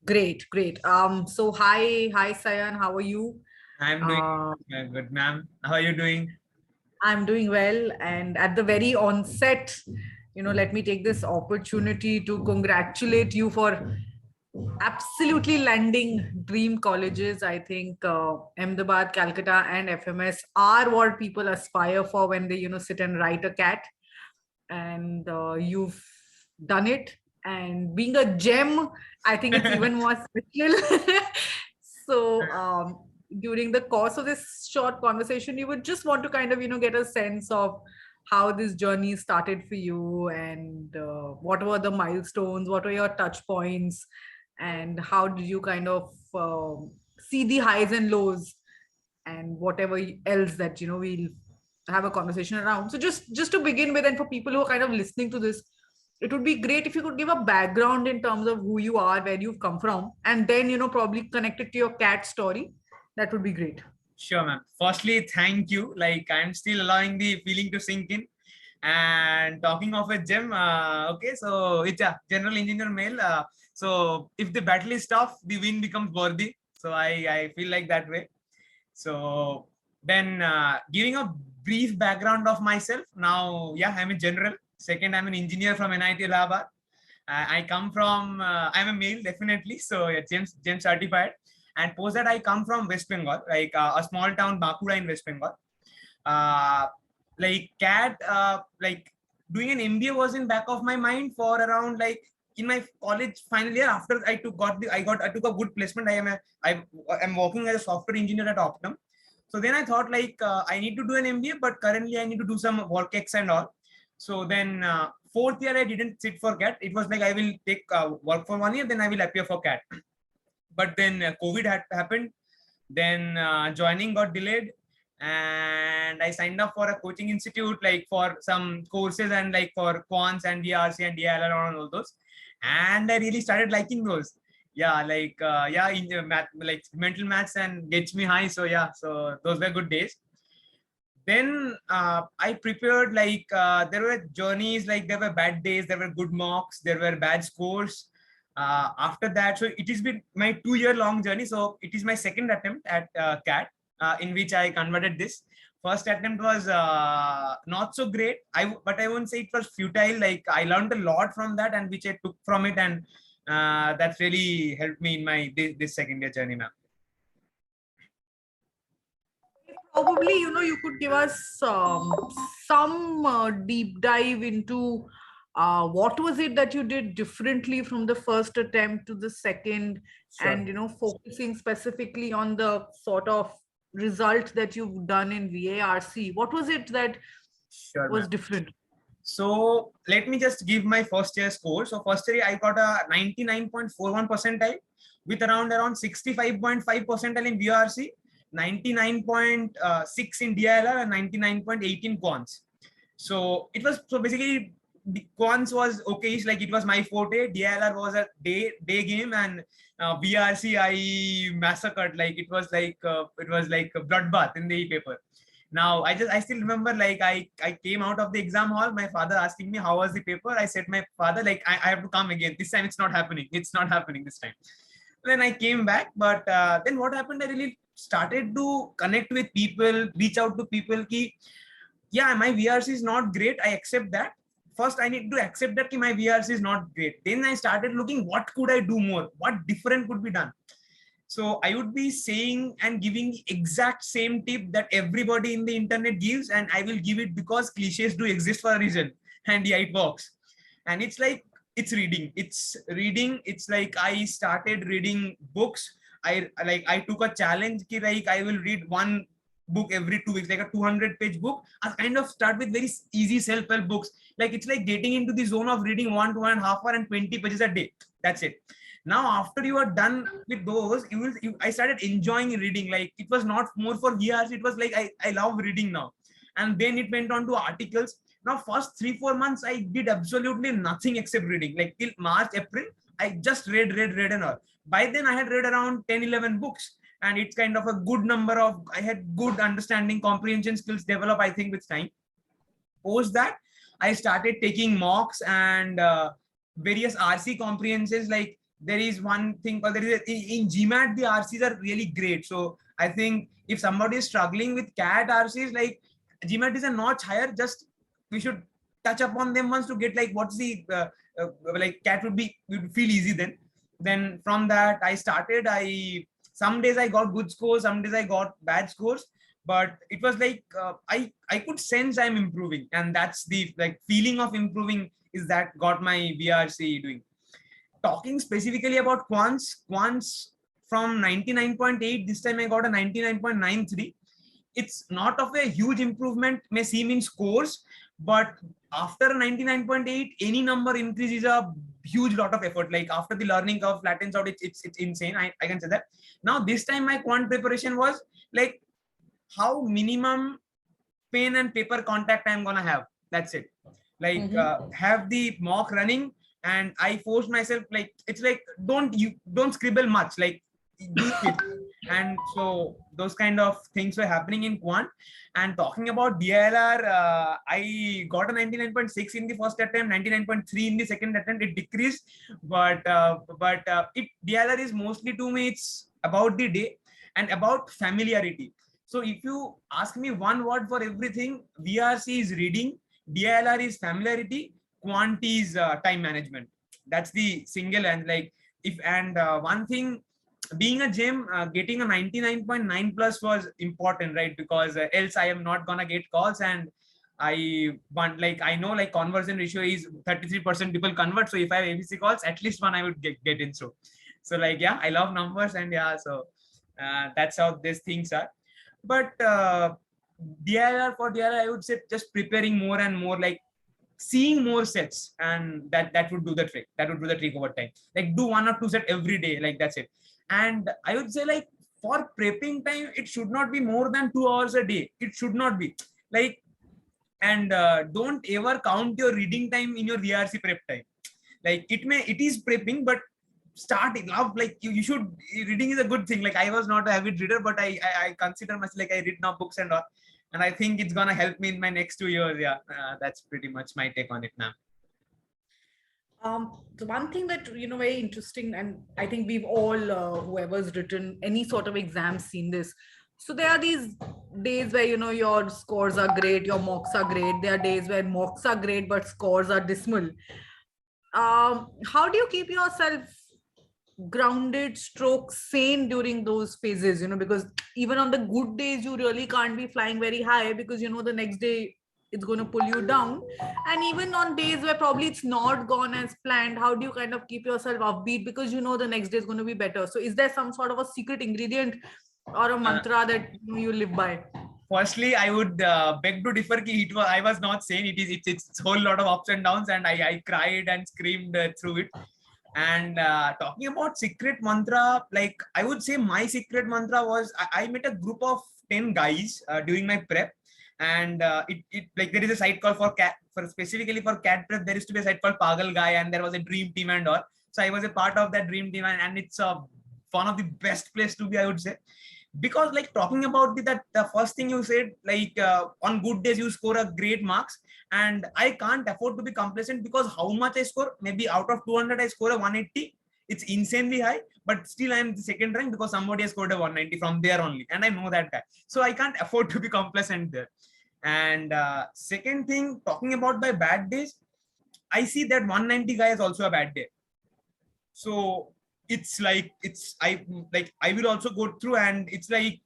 Great, great. So hi, Sayan. How are you? I'm doing Uh, good, ma'am. How are you doing? I'm doing well. And at the very onset, let me take this opportunity to congratulate you for absolutely landing dream colleges. I think Ahmedabad, Calcutta, and FMS are what people aspire for when they, sit and write a CAT. And you've done it. And being a gem, I think it's even more special. So, during the course of this short conversation, you would just want to kind of, get a sense of how this journey started for you and what were the milestones, what were your touch points, and how did you kind of see the highs and lows and whatever else that we'll have a conversation around. So just to begin with, and for people who are kind of listening to this, it would be great if you could give a background in terms of who you are, where you've come from, and then probably connect it to your cat story. That would be great. Sure, ma'am. Firstly, thank you. Like, I'm still allowing the feeling to sink in. And talking of a gem, okay, so it's a general engineer male. So if the battle is tough, the win becomes worthy. So I feel like that way. So then giving a brief background of myself. Now, yeah, I'm a general. Second, I'm an engineer from NIT Allahabad. I come from, I'm a male, definitely. So yeah, Gem certified. And post that, I come from West Bengal, like a small town, Bankura in West Bengal. Uh, like CAT, like doing an MBA was in back of my mind for around like in my college final year. After I took a good placement. I am working as a software engineer at Optum. So then I thought like I need to do an MBA, but currently I need to do some work X and all. So then fourth year I didn't sit for CAT. It was like I will take work for 1 year, then I will appear for CAT. But then COVID had happened. Then joining got delayed, and I signed up for a coaching institute, like for some courses and like for quants and VRC and DLR and all those. And I really started liking those. Yeah, like yeah, in math, like mental maths and gets me high. So yeah, so those were good days. Then I prepared, like there were journeys, like there were bad days, there were good mocks, there were bad scores. After that, so it has been my 2 year long journey. So it is my second attempt at CAT, in which I converted this. First attempt was not so great. But I won't say it was futile. Like I learned a lot from that, and which I took from it, and that's really helped me in my this second year journey now. Probably, you could give us some deep dive into what was it that you did differently from the first attempt to the second, Sure. and focusing specifically on the sort of result that you've done in VARC. What was it that Sure, ma'am. was different? So let me just give my first year score. So first year I got a 99.41 percentile with around 65.5 percentile in VRC, 99.6 in DLR, and 99.8 in quants. So it was, so basically quants was okay, like it was my forte. DLR was a day game, and VRC I massacred. Like it was like a bloodbath in the paper. Now I still remember, like I came out of the exam hall, my father asking me how was the paper. I said, my father, like I have to come again, this time it's not happening, it's not happening this time. Then I came back. But then what happened, I really started to connect with people, reach out to people ki, yeah, my VRC is not great, I accept that. First I need to accept that ki my VRC is not great. Then I started looking what could I do more, what different could be done. So I would be saying and giving the exact same tip that everybody in the internet gives, and I will give it because cliches do exist for a reason. And yeah, it works. And it's like, it's reading. It's reading. It's like I started reading books. I took a challenge ki, like I will read one book every 2 weeks, like a 200-page book. I kind of start with very easy self-help books. Like it's like getting into the zone of reading 1 to 1.5 hour and 20 pages a day. That's it. Now after you are done with those, I started enjoying reading. Like it was not more for years, it was like I love reading now. And then it went on to articles. Now first 3 4 months I did absolutely nothing except reading. Like till March April I just read and all. By then I had read around 10 11 books, and it's kind of a good number of, I had good understanding, comprehension skills develop, I think, with time. Post that I started taking mocks and various RC comprehensions. Like there is one thing, or there is in GMAT, the RCs are really great. So I think if somebody is struggling with CAT RCs, like GMAT is a notch higher, just we should touch upon them once to get like what's the like CAT would feel easy then. Then from that I started. Some days I got good scores, some days I got bad scores, but it was like I could sense I'm improving, and that's the like feeling of improving is that got my VRC doing. Talking specifically about quants from 99.8, this time I got a 99.93. It's not of a huge improvement, may seem in scores, but after 99.8, any number increase is a huge lot of effort. Like after the learning curve flattens out, it's insane. I can say that. Now this time my quant preparation was like how minimum pen and paper contact I'm gonna have. That's it. Like have the mock running, and I forced myself, like it's like don't scribble much, like do it. And so those kind of things were happening in quant. And talking about DLR, I got a 99.6 in the first attempt, 99.3 in the second attempt. It decreased, but it DLR is mostly, to me, it's about the day and about familiarity. So if you ask me one word for everything, VRC is reading, DLR is familiarity, quant is time management. That's the single. And like if one thing, being a gem, getting a 99.9 plus was important, right? Because else I am not gonna get calls. And I want, like, I know like conversion ratio is 33% people convert. So if I have ABC calls, at least one I would get in. So like, yeah, I love numbers, and yeah, so that's how these things are. But DIR, I would say just preparing more and more, like seeing more sets, and that would do the trick. That would do the trick over time. Like do 1 or 2 sets every day, like that's it. And I would say, like, for prepping time, it should not be more than 2 hours a day. It should not be like, and don't ever count your reading time in your VRC prep time. Like it is prepping, but start it love, like you should. Reading is a good thing. Like I was not a avid reader, but I consider myself like I read now books and all, and I think it's gonna help me in my next 2 years. Yeah, that's pretty much my take on it, ma'am. The one thing that, very interesting, and I think we've all, whoever's written any sort of exam, seen this. So there are these days where, your scores are great, your mocks are great. There are days where mocks are great, but scores are dismal. How do you keep yourself grounded, stroke sane during those phases? Because even on the good days, you really can't be flying very high, because, the next day it's going to pull you down. And even on days where probably it's not gone as planned, how do you kind of keep yourself upbeat, because the next day is going to be better? So is there some sort of a secret ingredient or a mantra that you live by? Firstly, I would beg to differ. I was not saying it's a whole lot of ups and downs, and I cried and screamed through it. And talking about secret mantra, like I would say my secret mantra was I met a group of 10 guys during my prep. And it like there is a site called specifically for CAT prep. There used to be a site called Pagal Guy, and there was a dream team and all. So I was a part of that dream team, and it's one of the best place to be, I would say. Because like talking about the first thing you said, like on good days you score a great marks, and I can't afford to be complacent, because how much I score, maybe out of 200 I score a 180. It's insanely high, but still I am the second rank because somebody has scored a 190 from there only, and I know that guy. So I can't afford to be complacent there. And second thing, talking about my bad days, I see that 190 guy is also a bad day. So it's like I will also go through, and it's like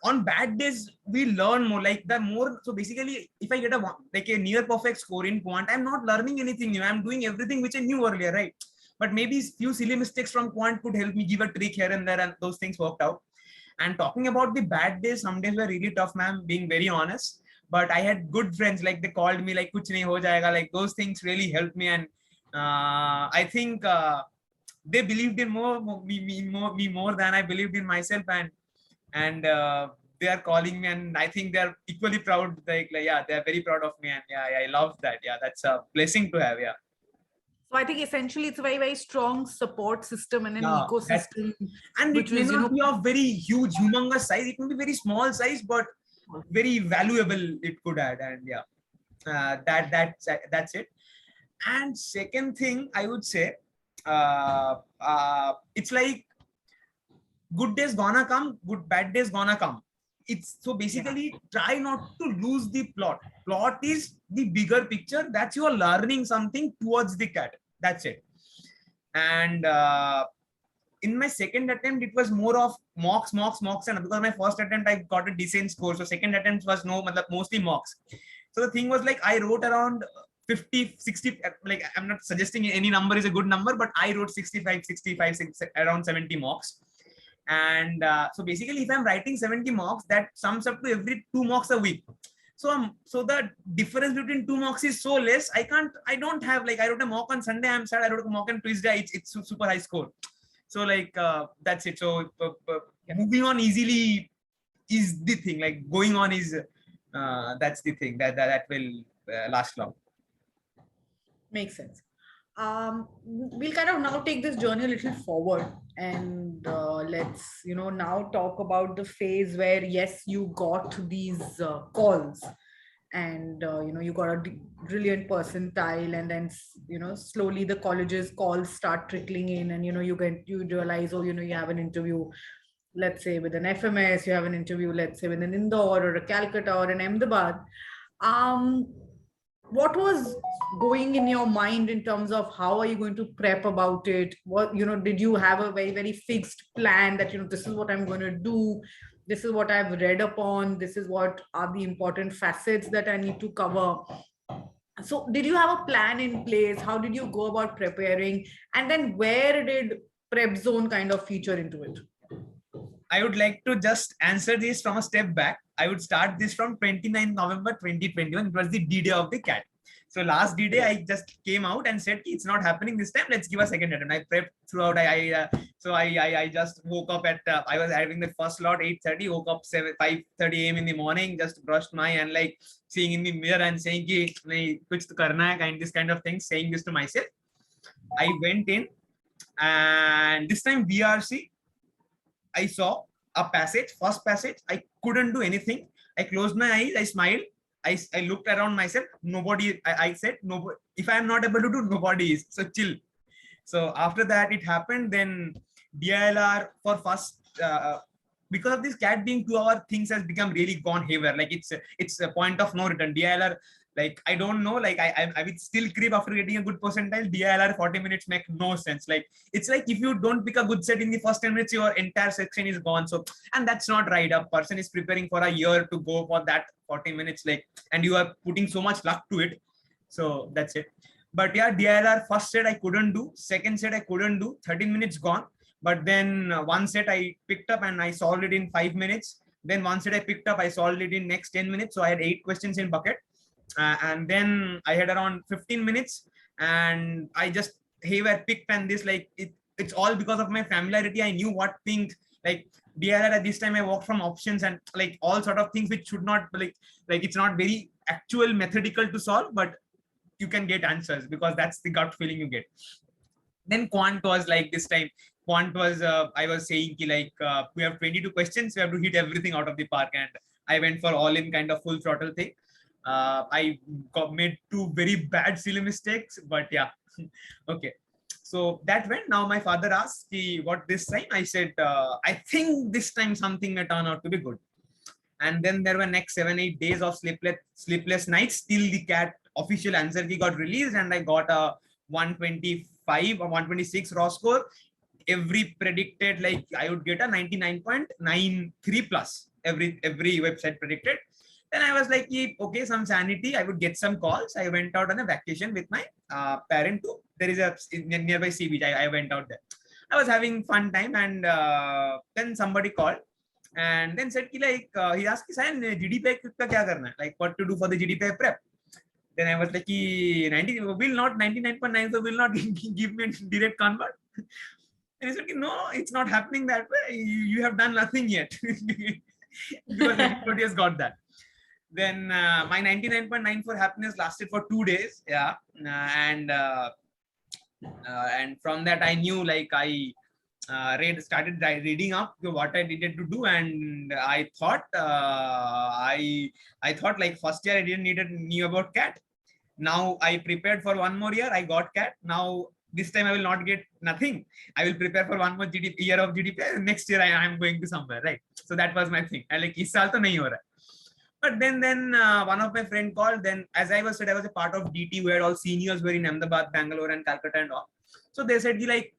on bad days we learn more, like the more. So basically, if I get a near perfect score in quant, I'm not learning anything new. I'm doing everything which I knew earlier, right? But maybe few silly mistakes from quant could help me give a trick here and there, and those things worked out. And talking about the bad days, some days were really tough, ma'am, being very honest. But I had good friends, like they called me like kuch nahi ho jayega, like those things really helped me. And I think they believed in me more than I believed in myself, and they are calling me, and I think they are equally proud. Like yeah, they are very proud of me, and yeah, I love that. Yeah, that's a blessing to have. Yeah. So I think essentially it's a very, very strong support system and an ecosystem. And it may not be of very huge, humongous size. It may be very small size, but very valuable it could add. And yeah, that's it. And second thing I would say, it's like good days gonna come, good bad days gonna come. It's so basically try not to lose the plot. Plot is the bigger picture. That's you are learning something towards the CAT. That's it. And in my second attempt, it was more of mocks, and because my first attempt I got a decent score, so second attempt was mostly mocks. So the thing was like I wrote around 50, 60, like I'm not suggesting any number is a good number, but I wrote 65, around 70 mocks. And so basically if I'm writing 70 mocks, that sums up to every 2 mocks a week. So the difference between 2 mocks is so less. I don't have, like, I wrote a mock on Sunday, I'm sad. I wrote a mock on Tuesday, it's super high score. So like that's it. So moving on easily is the thing. Like going on is that's the thing that will last long. Makes sense. We'll kind of now take this journey a little forward, and let's now talk about the phase where yes, you got these calls, and you got a brilliant percentile, and then slowly the college's calls start trickling in, and you realize, oh, you have an interview, let's say with an FMS, you have an interview, let's say with an Indore or a Calcutta or an Ahmedabad. What was going in your mind in terms of how are you going to prep about it? What, did you have a very, very fixed plan that, this is what I'm going to do, this is what I've read upon, this is what are the important facets that I need to cover? So did you have a plan in place? How did you go about preparing? And then where did Prepzone kind of feature into it? I would like to just answer this from a step back. I would start this from 29 November 2021. It was the D-Day of the CAT. So last D-Day, I just came out and said, it's not happening this time. Let's give a second attempt. I prepped throughout. I just woke up at, I was having the first slot 8:30, woke up 5:30 a.m. in the morning, just brushed my, and like seeing in the mirror and saying, kuch to karna hai, and this kind of thing, saying this to myself. I went in, and this time VRC, I saw a passage, first passage. I couldn't do anything. I closed my eyes. I smiled. I looked around myself. Nobody. I said, nobody. If I am not able to do, nobody is. So chill. So after that, it happened. Then DILR for first, because of this CAT being 2 hour, things has become really gone haywire. Like it's a point of no return. DILR, like I don't know, like I will still creep after getting a good percentile. DILR 40 minutes make no sense. Like it's like if you don't pick a good set in the first 10 minutes, your entire section is gone. So, and that's not right. A person is preparing for a year to go for that 40 minutes, like, and you are putting so much luck to it. So that's it. But yeah, DILR first set I couldn't do, second set I couldn't do, 13 minutes gone. But then one set I picked up and I solved it in 5 minutes. Then one set I picked up, I solved it in next 10 minutes. So I had 8 questions in bucket. And then I had around 15 minutes and I just haywire picked, and this, like, it's all because of my familiarity. I knew what things, like DILR at this time I walked from options and like all sort of things which should not, like it's not very actual methodical to solve, but you can get answers because that's the gut feeling you get. Then quant was like this time. Quant was, I was saying like we have 22 questions, we have to hit everything out of the park, and I went for all in kind of full throttle thing. I made 2 very bad silly mistakes, but yeah. Okay, so that went. Now my father asked me what this time. I said I think this time something may turn out to be good. And then there were next 7-8 days of sleepless nights till the CAT official answer key got released, and I got a 125 or 126 raw score. Every predicted, like I would get a 99.93 plus. Every website predicted. Then I was like, okay, some sanity. I would get some calls. I went out on a vacation with my parent too. There is a nearby sea beach. I went out there. I was having fun time, and then somebody called and then said, like, he asked, Sayan, GDPI ka kya karna hai? Like, what to do for the GDPI prep? Then I was like, 99.94 will not give me direct convert. And he said, no, it's not happening that way. You have done nothing yet. Because everybody has got that. Then my 99.94 happiness lasted for 2 days. Yeah. And from that, I knew, like, I started reading up what I needed to do, and I thought I thought like first year I didn't knew about CAT. Now I prepared for 1 more year. I got CAT. Now this time I will not get nothing. I will prepare for one more year of GDPI. Next year I am going to somewhere, right? So that was my thing. I like, is saal to nahi ho raha. But then one of my friend called. Then as I was said, I was a part of DT where all seniors were in Ahmedabad, Bangalore, and Calcutta and all. So they said, like,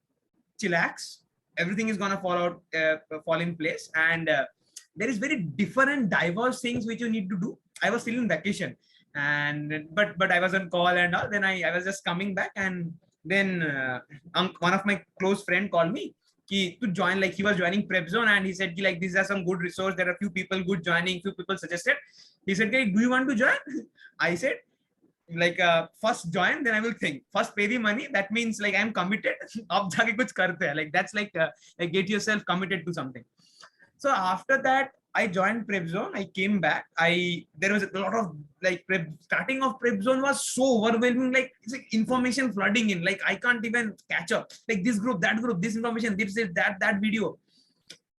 chillax, everything is gonna fall in place, and there is very different, diverse things which you need to do. I was still in vacation, and but I was on call and all. Then I was just coming back, and then one of my close friend called me to join. Like, he was joining Prepzone, and he said, like, these are some good resource. There are few people good joining. Few people suggested. He said, do you want to join? I said, like, first join, then I will think. First pay the money. That means, like, I'm committed. Ab jaake kuch karte hai. Like, that's like get yourself committed to something. So after that, I joined Prepzone. I came back. There was a lot of, like, starting of Prepzone was so overwhelming. Like, it's like information flooding in. Like, I can't even catch up. Like, this group, that group, this information, this, that video.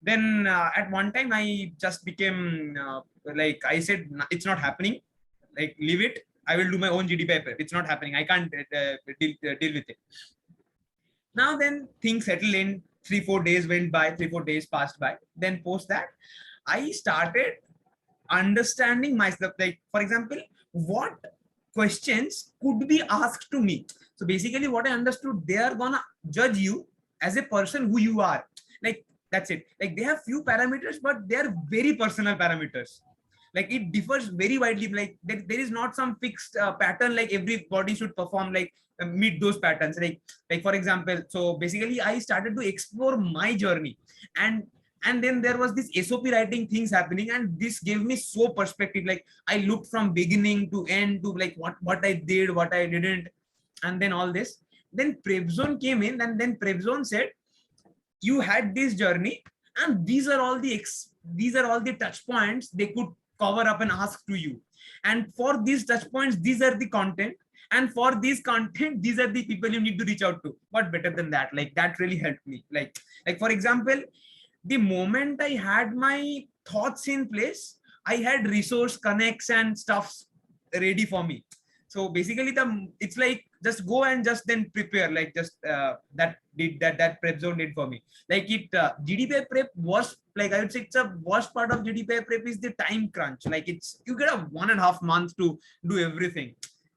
Then at one time I just became like, I said, it's not happening. Like, leave it. I will do my own GDPI prep. It's not happening. I can't deal with it. Now then, things settled in. 3-4 days went by. 3-4 days passed by. Then post that, I started understanding myself. Like, for example, what questions could be asked to me. So basically, what I understood, they are gonna judge you as a person who you are. Like, that's it. Like, they have few parameters, but they are very personal parameters. Like, it differs very widely. Like, there is not some fixed pattern, like everybody should perform, like, meet those patterns. Like for example, so basically I started to explore my journey, and then there was this SOP writing things happening, and this gave me so perspective. Like, I looked from beginning to end to, like, what I did, what I didn't, and then all this. Then Prepzone came in, and then Prepzone said, you had this journey, and these are all the touch points they could cover up and ask to you. And for these touch points, these are the content. And for this content, these are the people you need to reach out to. What better than that? Like, that really helped me. Like for example, the moment I had my thoughts in place, I had resource connects and stuffs ready for me. So basically, it's like, just go and just then prepare. Like, just that Prepzone did for me. Like, GDPI prep was, like, I would say, it's a worst part of GDPI prep is the time crunch. Like, you get a 1.5 months to do everything.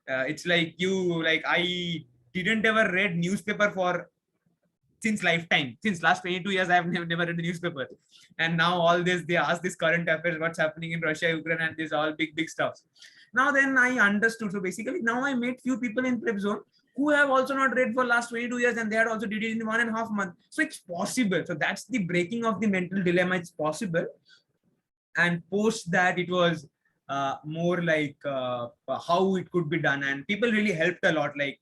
It's like I didn't ever read newspaper since lifetime. Since last 22 years, I have never read the newspaper. And now all this, they ask this current affairs, what's happening in Russia, Ukraine, and this all big stuff. Now then I understood. So basically, now I met few people in Prepzone who have also not read for last 22 years, and they had also did it in 1.5 months. So it's possible. So that's the breaking of the mental dilemma. It's possible. And post that, it was more like how it could be done, and people really helped a lot. Like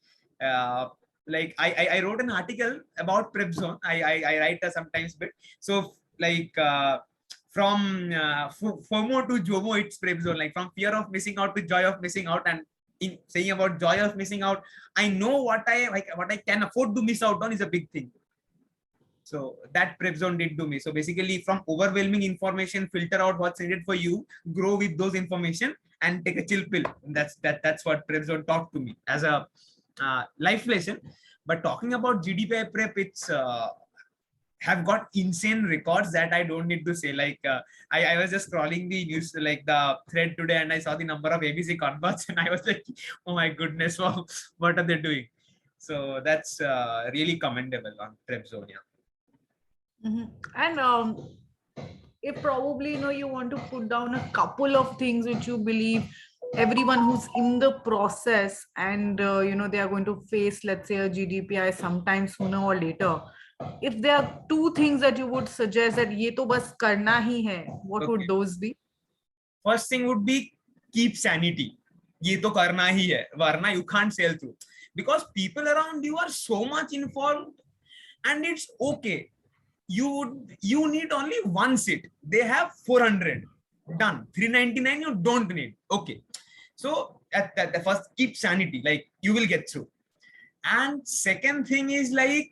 I wrote an article about Prepzone. I write sometimes bit. So like from FOMO to JOMO, it's Prepzone. Like, from fear of missing out to joy of missing out. And in saying about joy of missing out, I know what I can afford to miss out on is a big thing. So that Prepzone did to me. So basically, from overwhelming information, filter out what's needed for you, grow with those information, and take a chill pill. And that's what Prepzone taught to me as a life lesson. But talking about GDPI prep, it's have got insane records that I don't need to say. Like I was just scrolling the news, like the thread today, and I saw the number of ABC converts, and I was like, oh my goodness, wow, what are they doing? So that's really commendable on Prepzone. Yeah. Mm-hmm. And if probably, you want to put down a couple of things which you believe everyone who's in the process, and they are going to face, let's say, a GDPI sometime sooner or later. If there are 2 things that you would suggest that ye to bas karna hi hai, what would those be? First thing would be keep sanity. Ye to karna hi hai, varna you can't sail through, because people around you are so much involved, and it's okay. You need only 1 seat. They have 400. Done. 399 you don't need. Okay. So at the first, keep sanity. Like, you will get through. And second thing is, like,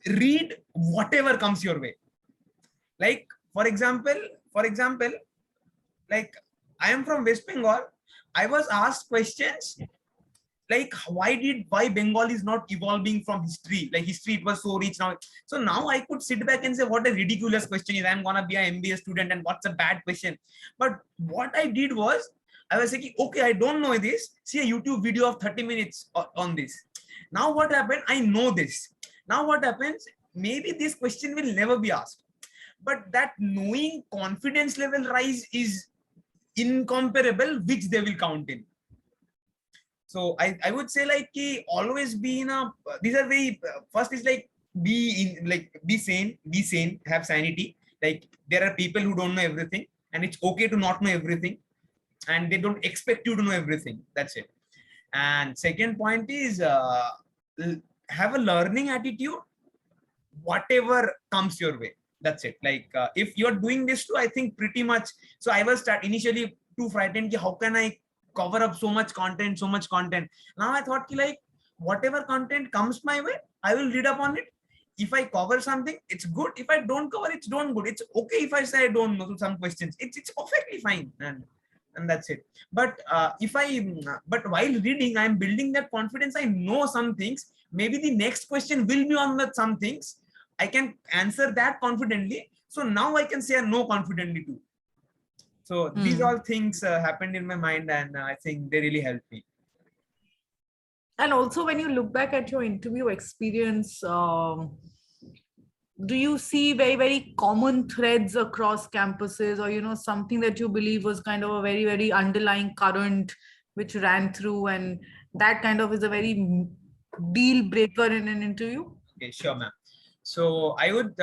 read whatever comes your way. Like, for example, like, I am from West Bengal. I was asked questions like why Bengal is not evolving from history? Like history, it was so rich now. So now I could sit back and say, what a ridiculous question is. I'm gonna be an MBA student, and what's a bad question? But what I did was, I was thinking, okay, I don't know this. See a YouTube video of 30 minutes on this. Now what happened? I know this. Now what happens? Maybe this question will never be asked. But that knowing confidence level rise is incomparable, which they will count in. So I would say like always be in a, these are very, first is like be sane, have sanity. Like there are people who don't know everything, and it's okay to not know everything, and they don't expect you to know everything. That's it. And second point is have a learning attitude, whatever comes your way. That's it. Like if you're doing this too, I think pretty much. So I was initially too frightened. How can I cover up so much content? Now I thought like whatever content comes my way, I will read up on it. If I cover something, it's good. If I don't cover, it's don't good. It's okay if I say I don't know some questions. It's perfectly fine, and that's it. But but while reading, I'm building that confidence. I know some things. Maybe the next question will be on that some things. I can answer that confidently. So now I can say no confidently too. So these all things happened in my mind, and I think they really helped me. And also, when you look back at your interview experience, do you see very, very common threads across campuses, or something that you believe was kind of a very, very underlying current which ran through, and that kind of is a very deal breaker in an interview? Okay, sure, ma'am. So I would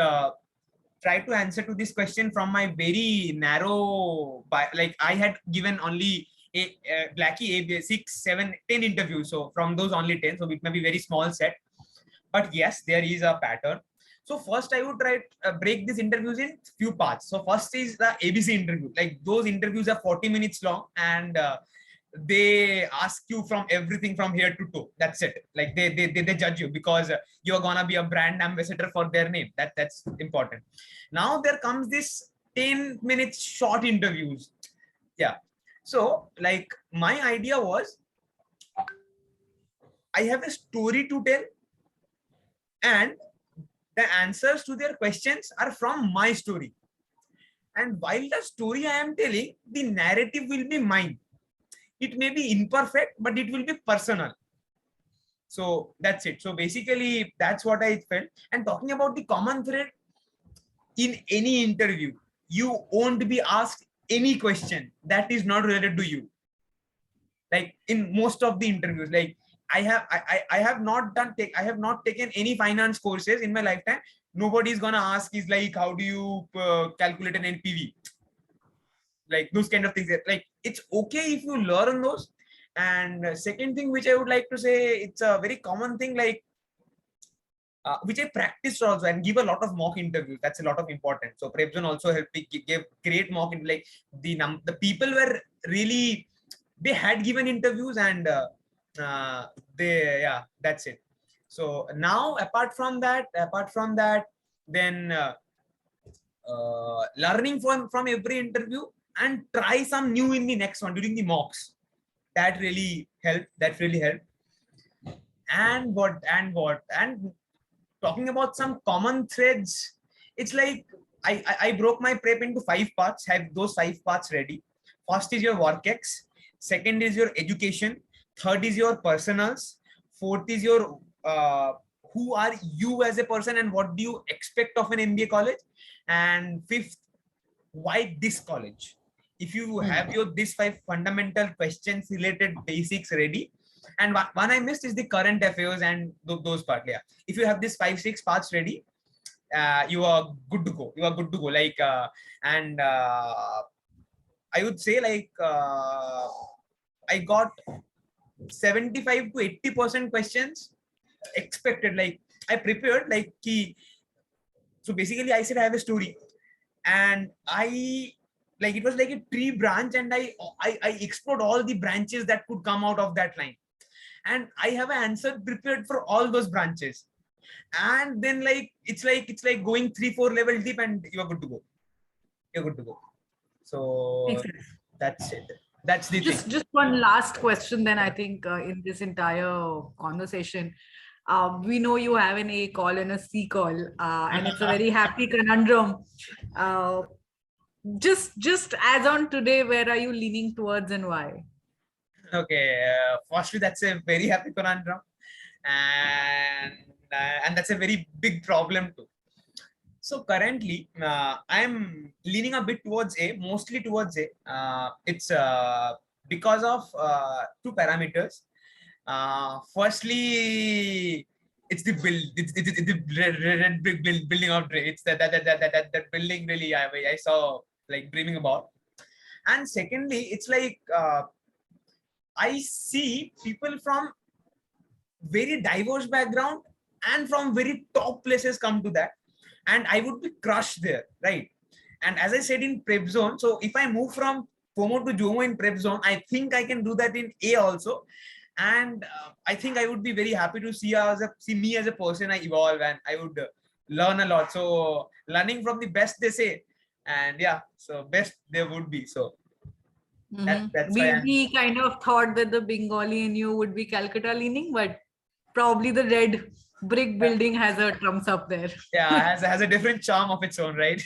try to answer to this question from my very narrow, like I had given only Blackie 6, 7, 10 interviews. So from those only 10, so it may be very small set, but yes, there is a pattern. So first I would try to break these interviews in few parts. So first is the ABC interview. Like those interviews are 40 minutes long, and they ask you from everything from here to toe. That's it. Like they judge you because you're gonna be a brand ambassador for their name. That's important. Now there comes this 10 minutes short interviews. Yeah. So like my idea was, I have a story to tell, and the answers to their questions are from my story. And while the story I am telling, the narrative will be mine. It may be imperfect, but it will be personal. So that's it. So basically, that's what I felt. And talking about the common thread, in any interview, you won't be asked any question that is not related to you. Like in most of the interviews, like I have not taken any finance courses in my lifetime. Nobody's gonna ask is like, how do you calculate an NPV? Like those kind of things. Like it's okay if you learn those. And second thing which I would like to say, it's a very common thing, like which I practiced also, and give a lot of mock interviews. That's a lot of important. So Prepzone also helped me give great mock interviews. Like the people were really, they had given interviews, and that's it. So now apart from that, then learning from every interview and try some new in the next one during the mocks. That really helped. And talking about some common threads, it's like I broke my prep into 5 parts. Have those 5 parts ready. First is your WARC-X. Second is your education. Third is your personals. Fourth is your who are you as a person and what do you expect of an MBA college. And fifth, why this college? If you have these 5 fundamental questions related basics ready, and one I missed is the current affairs and those parts. Yeah, if you have these 5-6 parts ready, you are good to go. Like I would say like I got 75 to 80% questions expected. Like I prepared like key. So basically I said I have a story, and it was like a tree branch, and I explored all the branches that could come out of that line, and I have an answer prepared for all those branches. And then it's like going 3-4 level deep, and you're good to go. So that's it. That's the thing. Just one last question then, I think, in this entire conversation. We know you have an A call and a C call, and it's a very happy conundrum. Uh, just as on today, where are you leaning towards and why? Okay, firstly, that's a very happy conundrum, and that's a very big problem too. So currently, I'm leaning a bit towards A, mostly towards A. It's because of two parameters. Firstly, it's the build. It's the red brick building of Dre. It's that building really I saw like dreaming about. And secondly, it's like I see people from very diverse background and from very top places come to that, and I would be crushed there, right? And as I said in Prepzone, so if I move from FOMO to JOMO in Prepzone, I think I can do that in A also. And I think I would be very happy to see me as a person I evolve, and I would learn a lot. So learning from the best, they say, and yeah, so best there would be. So that's why We kind of thought that the Bengali in you would be Calcutta leaning, but probably the red brick building has a trumps up there. Yeah, has a different charm of its own, right?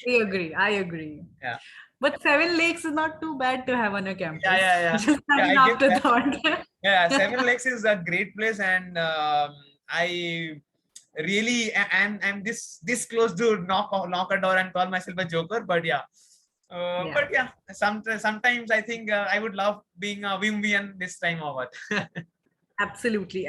I agree. Yeah. But Seven Lakes is not too bad to have on a campus. Yeah. Just Yeah, an I get that. afterthought. Yeah, Seven Lakes is a great place, and I really am this close to knock a door and call myself a joker. But yeah, but yeah, sometimes I think I would love being a Wimbian this time or what. Absolutely.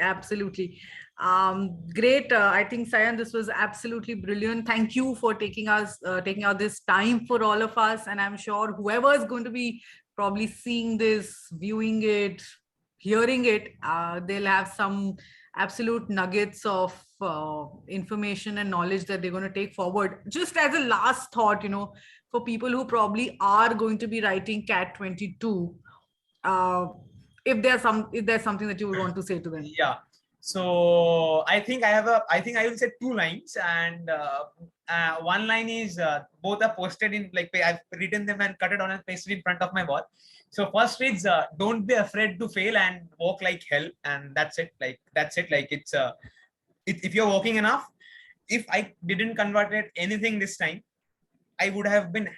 Great. I think, Sayan, this was absolutely brilliant. Thank you for taking out this time for all of us. And I'm sure whoever is going to be probably seeing this, viewing it, hearing it, they'll have some absolute nuggets of information and knowledge that they're going to take forward. Just as a last thought, for people who probably are going to be writing CAT 22, if there's something that you would want to say to them. Yeah. So I think I will say two lines, and one line is both are posted in, like, I've written them and cut it on and pasted in front of my wall. So first reads, don't be afraid to fail and walk like hell, and that's it. Like it's if you're walking enough. If I didn't convert it anything this time, I would have been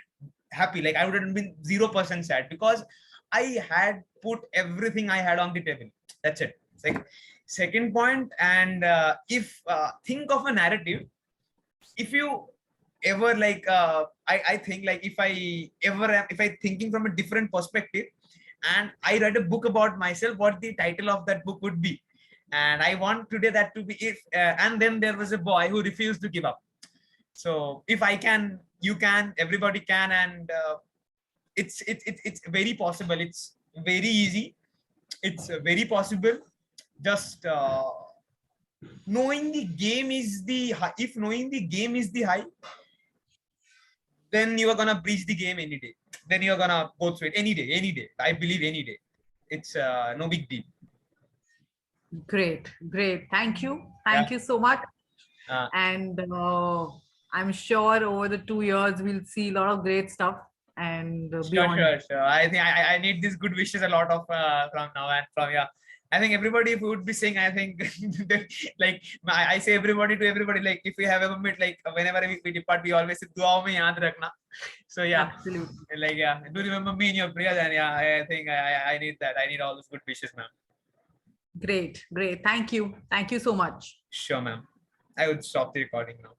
happy. Like I would have been 0% sad, because I had put everything I had on the table. That's it. It's like second point. And if think of a narrative, if you ever like I think like if I thinking from a different perspective and I read a book about myself, what the title of that book would be. And I want today that to be if and then there was a boy who refused to give up. So if I can, you can, everybody can. And it's very possible. It's very easy. It's very possible. Just knowing the game is the high. If knowing the game is the high, then you are gonna breach the game any day. Then you are gonna go through it any day. I believe any day. It's no big deal. Great. Thank you so much. And I'm sure over the 2 years we'll see a lot of great stuff. And beyond. Sure. I think I need these good wishes a lot of from now and from. Yeah, I think everybody would be saying, I think like I say everybody to everybody, like if we have ever met, like whenever we depart, we always say dua mein yaad rakhna. So yeah, absolutely. Like yeah, do remember me in your prayers. And yeah, I think I need that. I need all those good wishes, ma'am. Great. Thank you so much. Sure, ma'am. I would stop the recording now.